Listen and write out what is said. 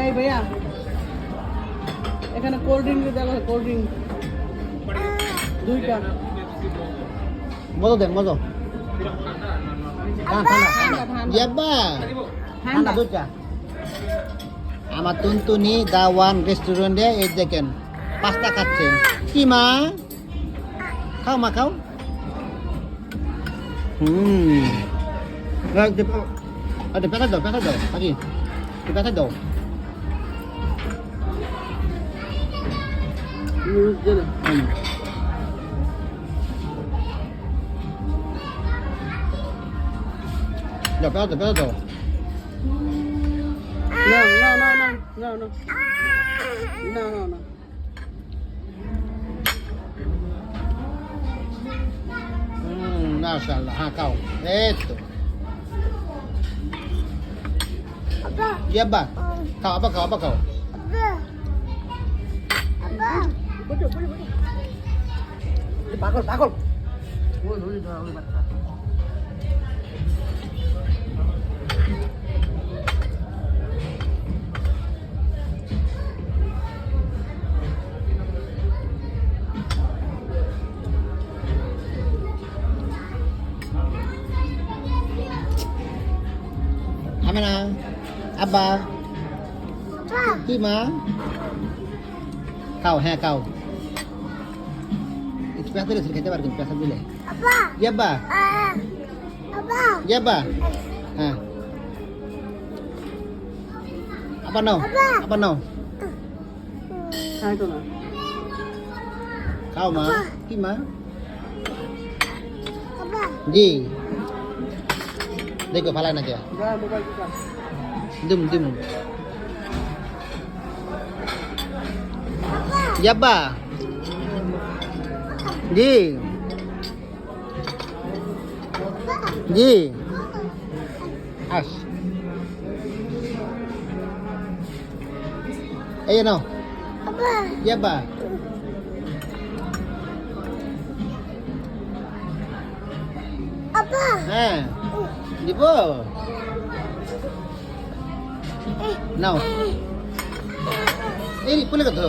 এই ভাইয়া এখানে কোল্ড ড্রিঙ্ক দেওয়া হয় কোল্ড ড্রিঙ্ক 2টা মজা দেন মজা ঠান্ডা ঠান্ডা ঠান্ডা। ইয়াব্বা ঠান্ডা ঠান্ডা দুইটা আমার টুনটুনি দা ওয়ান রেস্টুরেন্টে এই দেখেন পাস্তা খাচ্ছে কি মা খাও মা খাও পেঁচা দাও নাকি পেঁচা দাও পেঁচা দাও No, no, no, no, no, no. No, no, no. মাশাআল্লাহ হ্যাঁ খাও এই তো ইয়াব্বা খাও আব্বা খাও পাগল পাগল ওই ওই ধরা ওই বাচ্চা আমি না আব্বা কি মা খাও হ্যাঁ খাও একটু পেঁচা দিলে খেতে পারবেন পেঁচা দিলে ইয়াব্বা ইয়াব্বা হ্যাঁ আবার নাও খাই তো না খাও মা কি মা জি দেখো ভালো না কে যা মোবাইল দিকা দিম ইয়াব্বা জি আস এই নাও ইয়াব্বা হ্যাঁ দিব নাও এই কোলে কত